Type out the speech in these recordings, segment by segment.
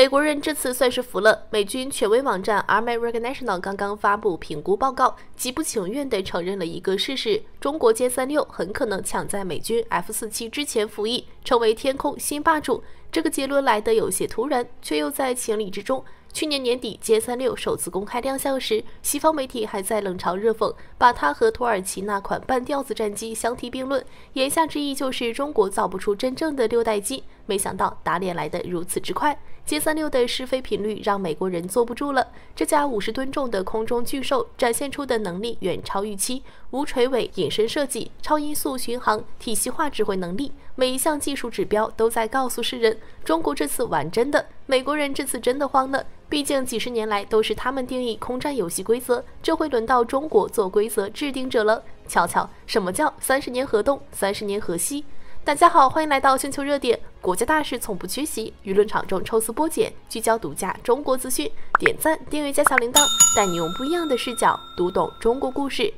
美国人这次算是服了。美军权威网站 American National 刚刚发布评估报告，极不情愿地承认了一个事实：中国歼36很可能抢在美军 F-47之前服役，成为天空新霸主。这个结论来得有些突然，却又在情理之中。去年年底歼36首次公开亮相时，西方媒体还在冷嘲热讽，把它和土耳其那款半吊子战机相提并论，言下之意就是中国造不出真正的6代机。没想到打脸来得如此之快，歼36的试飞频率让美国人坐不住了。这架50吨重的空中巨兽展现出的能力远超预期，无垂尾隐身设计、超音速巡航、体系化指挥能力，每一项技术指标都在告诉世人，中国这次玩真的，美国人这次真的慌了。毕竟几十年来都是他们定义空战游戏规则，这回轮到中国做规则制定者了。瞧瞧，什么叫30年河东，30年河西？大家好，欢迎来到全球热点，国家大事从不缺席，舆论场中抽丝剥茧，聚焦独家中国资讯，点赞、订阅加小铃铛，带你用不一样的视角读懂中国故事。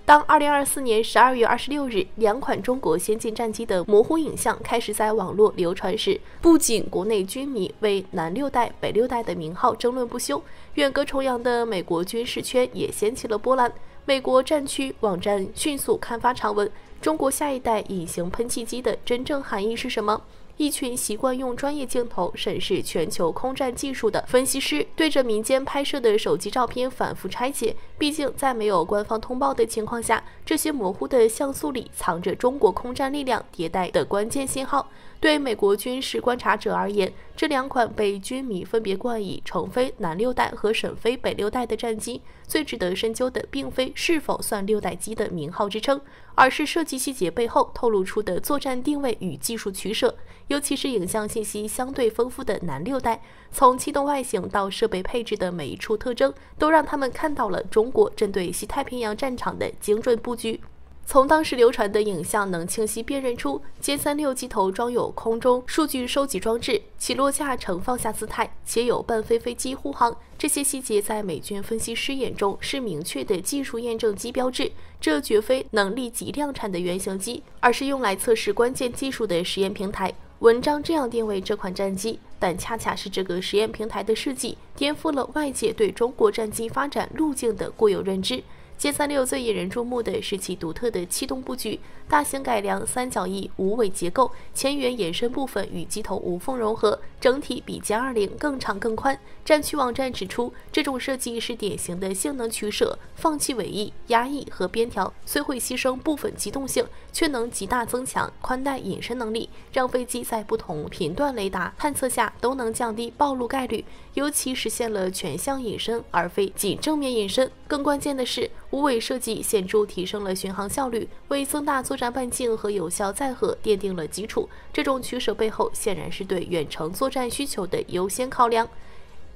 当2024年12月26日2款中国先进战机的模糊影像开始在网络流传时，不仅国内军迷为南6代、北6代的名号争论不休，远隔重洋的美国军事圈也掀起了波澜。美国战区网站迅速刊发长文，中国下一代隐形喷气机的真正含义是什么？一群习惯用专业镜头审视全球空战技术的分析师，对着民间拍摄的手机照片反复拆解。毕竟在没有官方通报的情况下，这些模糊的像素里藏着中国空战力量迭代的关键信号。对美国军事观察者而言，这2款被军迷分别冠以成飞南6代和沈飞北6代的战机，最值得深究的并非是否算6代机的名号之称，而是设计细节背后透露出的作战定位与技术取舍。尤其是影像信息相对丰富的南6代，从气动外形到设备配置的每一处特征，都让他们看到了中国针对西太平洋战场的精准布局。从当时流传的影像能清晰辨认出，歼36机头装有空中数据收集装置，起落架呈放下姿态，且有半飞飞机护航。这些细节在美军分析师眼中是明确的技术验证机标志，这绝非能立即量产的原型机，而是用来测试关键技术的实验平台。文章这样定位这款战机，但恰恰是这个实验平台的设计，颠覆了外界对中国战机发展路径的固有认知。歼36最引人注目的是其独特的气动布局，大型改良三角翼无尾结构，前缘延伸部分与机头无缝融合，整体比歼20更长更宽。战区网站指出，这种设计是典型的性能取舍，放弃尾翼、压翼和边条，虽会牺牲部分机动性，却能极大增强宽带隐身能力，让飞机在不同频段雷达探测下都能降低暴露概率，尤其实现了全向隐身而非仅正面隐身。更关键的是，无尾设计显著提升了巡航效率，为增大作战半径和有效载荷奠定了基础。这种取舍背后显然是对远程作战需求的优先考量。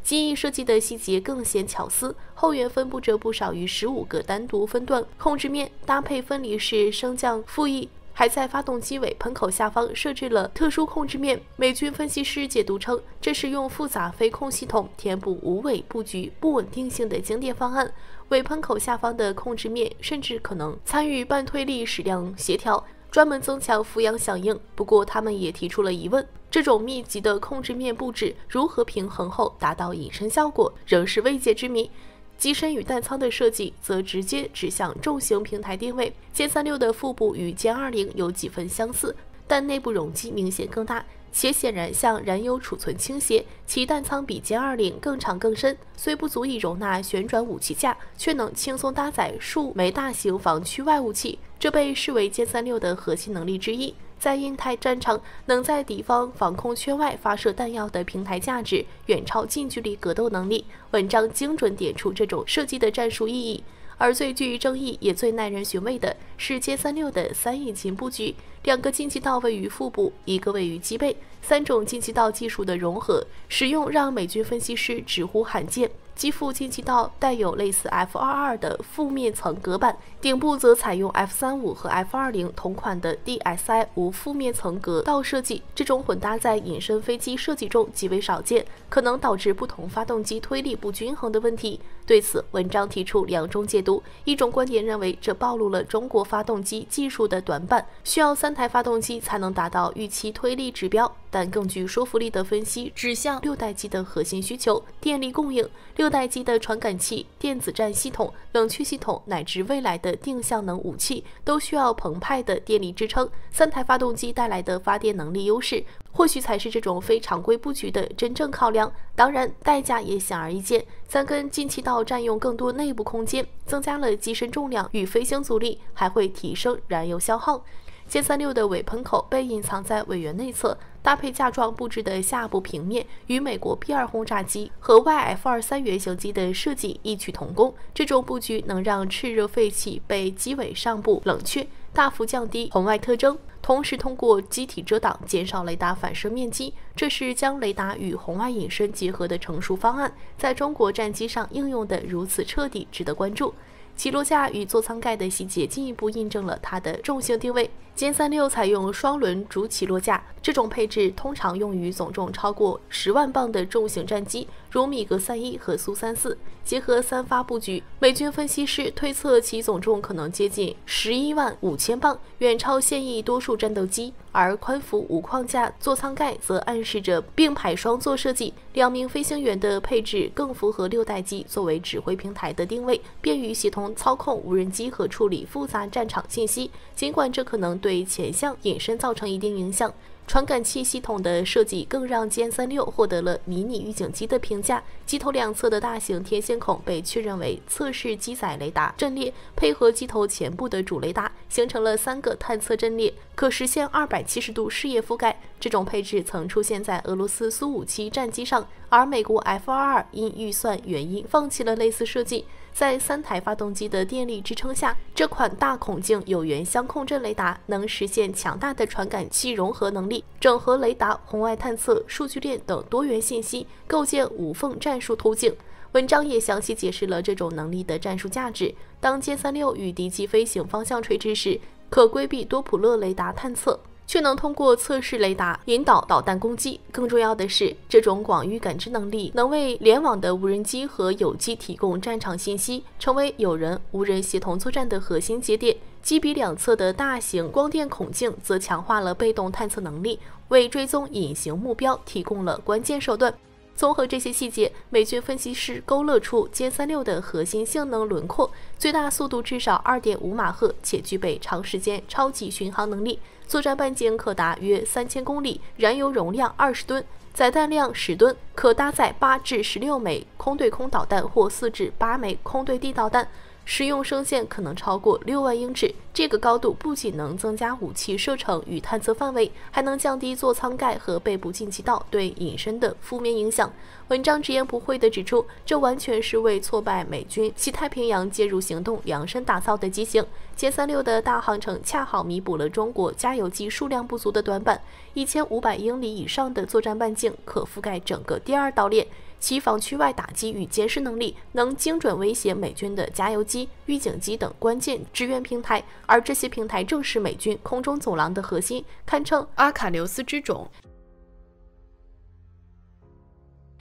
机翼设计的细节更显巧思，后缘分布着不少于15个单独分段控制面，搭配分离式升降副翼，还在发动机尾喷口下方设置了特殊控制面。美军分析师解读称，这是用复杂飞控系统填补无尾布局不稳定性的经典方案。尾喷口下方的控制面甚至可能参与半推力矢量协调，专门增强俯仰响应。不过他们也提出了疑问，这种密集的控制面布置如何平衡后达到隐身效果，仍是未解之谜。机身与弹舱的设计则直接指向重型平台定位，歼36的腹部与歼20有几分相似，但内部容积明显更大，且显然向燃油储存倾斜，其弹舱比歼20更长更深，虽不足以容纳旋转武器架，却能轻松搭载数枚大型防区外武器，这被视为歼36的核心能力之一。在印太战场，能在敌方防空圈外发射弹药的平台价值远超近距离格斗能力。文章精准点出这种设计的战术意义。而最具争议也最耐人寻味的是歼36的3引擎布局，2个进气道位于腹部，1个位于机背，3种进气道技术的融合，使用让美军分析师直呼罕见。机腹进气道带有类似 F-22 的负面层隔板，顶部则采用 F-35和 F-20同款的 DSI 无负面层隔道设计。这种混搭在隐身飞机设计中极为少见，可能导致不同发动机推力不均衡的问题。对此，文章提出两种解读。一种观点认为，这暴露了中国发动机技术的短板，需要3台发动机才能达到预期推力指标。但更具说服力的分析指向6代机的核心需求：电力供应。6代机的传感器、电子战系统、冷却系统乃至未来的定向能武器都需要澎湃的电力支撑。3台发动机带来的发电能力优势，或许才是这种非常规布局的真正考量。当然，代价也显而易见：3根进气道占用更多内部空间，增加了机身重量与飞行阻力，还会提升燃油消耗。歼36的尾喷口被隐藏在尾缘内侧，搭配架状布置的下部平面，与美国 B2 轰炸机和 YF-23原型机的设计异曲同工。这种布局能让炽热废气被机尾上部冷却，大幅降低红外特征，同时通过机体遮挡减少雷达反射面积。这是将雷达与红外隐身结合的成熟方案，在中国战机上应用的如此彻底，值得关注。起落架与座舱盖的细节进一步印证了它的重型定位。歼36采用双轮主起落架，这种配置通常用于总重超过10万磅的重型战机，如米格31和苏34。结合3发布局，美军分析师推测其总重可能接近11万5千磅，远超现役多数战斗机。而宽幅无框架座舱盖则暗示着并排双座设计，2名飞行员的配置更符合6代机作为指挥平台的定位，便于协同操控无人机和处理复杂战场信息。尽管这可能对前向隐身造成一定影响，传感器系统的设计更让歼36获得了迷你预警机的评价。机头两侧的大型天线孔被确认为测试机载雷达阵列，配合机头前部的主雷达，形成了3个探测阵列，可实现270度视野覆盖。这种配置曾出现在俄罗斯苏57战机上，而美国 F-22因预算原因放弃了类似设计。在3台发动机的电力支撑下，这款大孔径有源相控阵雷达能实现强大的传感器融合能力，整合雷达、红外探测、数据链等多元信息，构建无缝战术途径。文章也详细解释了这种能力的战术价值。当歼36与敌机飞行方向垂直时，可规避多普勒雷达探测，却能通过测试雷达引导导弹攻击。更重要的是，这种广域感知能力能为联网的无人机和友机提供战场信息，成为有人无人协同作战的核心节点。机鼻两侧的大型光电孔径则强化了被动探测能力，为追踪隐形目标提供了关键手段。综合这些细节，美军分析师勾勒出歼36的核心性能轮廓：最大速度至少 2.5 马赫，且具备长时间超级巡航能力，作战半径可达约3000公里，燃油容量20吨，载弹量10吨，可搭载8至16枚空对空导弹或4至8枚空对地导弹。实用声线可能超过6万英尺。这个高度不仅能增加武器射程与探测范围，还能降低座舱盖和背部进气道对隐身的负面影响。文章直言不讳地指出，这完全是为挫败美军西太平洋介入行动量身打造的机型。歼36的大航程恰好弥补了中国加油机数量不足的短板，1500英里以上的作战半径可覆盖整个第2岛链。其防区外打击与监视能力能精准威胁美军的加油机、预警机等关键支援平台，而这些平台正是美军空中走廊的核心，堪称阿喀琉斯之踵。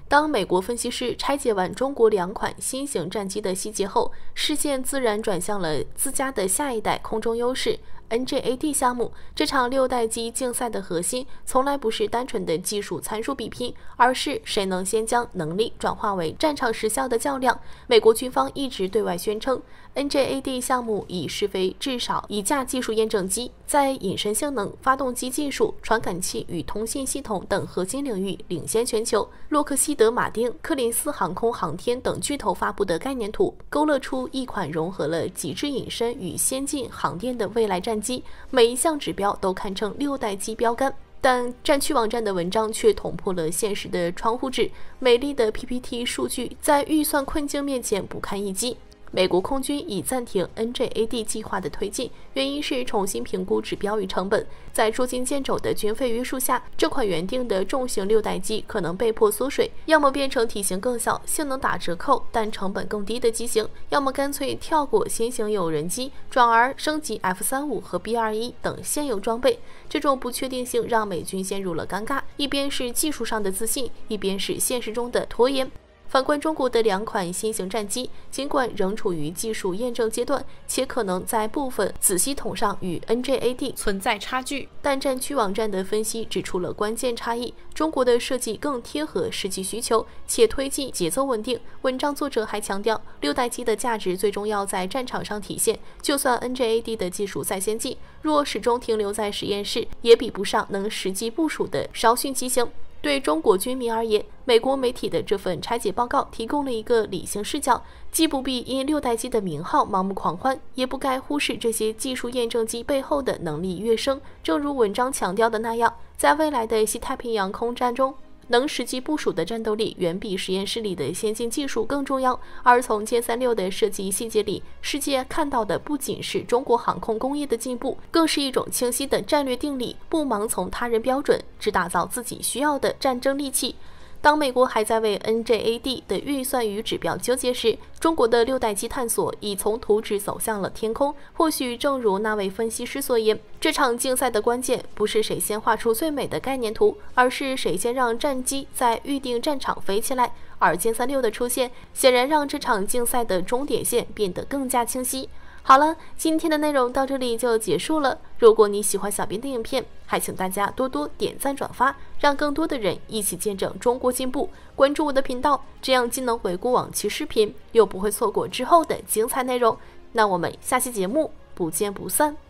当美国分析师拆解完中国2款新型战机的细节后，视线自然转向了自家的下一代空中优势 NGAD 项目。这场6代机竞赛的核心从来不是单纯的技术参数比拼，而是谁能先将能力转化为战场实效的较量。美国军方一直对外宣称 NGAD 项目已试飞至少1架技术验证机，在隐身性能、发动机技术、传感器与通信系统等核心领域领先全球。洛克希德马丁、柯林斯航空航天等巨头发布的概念图，勾勒出一款融合了极致隐身与先进航电的未来战机，每一项指标都堪称6代机标杆。但战区网站的文章却捅破了现实的窗户纸，美丽的 PPT 数据在预算困境面前不堪一击。美国空军已暂停 NGAD 计划的推进，原因是重新评估指标与成本。在捉襟见肘的军费约束下，这款原定的重型6代机可能被迫缩水，要么变成体型更小、性能打折扣但成本更低的机型，要么干脆跳过新型有人机，转而升级 F-35和 B-21等现有装备。这种不确定性让美军陷入了尴尬，一边是技术上的自信，一边是现实中的拖延。反观中国的2款新型战机，尽管仍处于技术验证阶段，且可能在部分子系统上与 NGAD 存在差距，但战区网站的分析指出了关键差异：中国的设计更贴合实际需求，且推进节奏稳定。文章作者还强调，6代机的价值最终要在战场上体现，就算 NGAD 的技术再先进，若始终停留在实验室，也比不上能实际部署的稍逊机型。对中国军民而言，美国媒体的这份拆解报告提供了一个理性视角，既不必因6代机的名号盲目狂欢，也不该忽视这些技术验证机背后的能力跃升。正如文章强调的那样，在未来的西太平洋空战中，能实际部署的战斗力远比实验室里的先进技术更重要。而从歼36的设计细节里，世界看到的不仅是中国航空工业的进步，更是一种清晰的战略定力，不盲从他人标准，只打造自己需要的战争利器。当美国还在为 NGAD 的预算与指标纠结时，中国的6代机探索已从图纸走向了天空。或许正如那位分析师所言，这场竞赛的关键不是谁先画出最美的概念图，而是谁先让战机在预定战场飞起来。而歼36的出现，显然让这场竞赛的终点线变得更加清晰。好了，今天的内容到这里就结束了。如果你喜欢小编的影片，还请大家多多点赞转发，让更多的人一起见证中国进步。关注我的频道，这样既能回顾往期视频，又不会错过之后的精彩内容。那我们下期节目不见不散。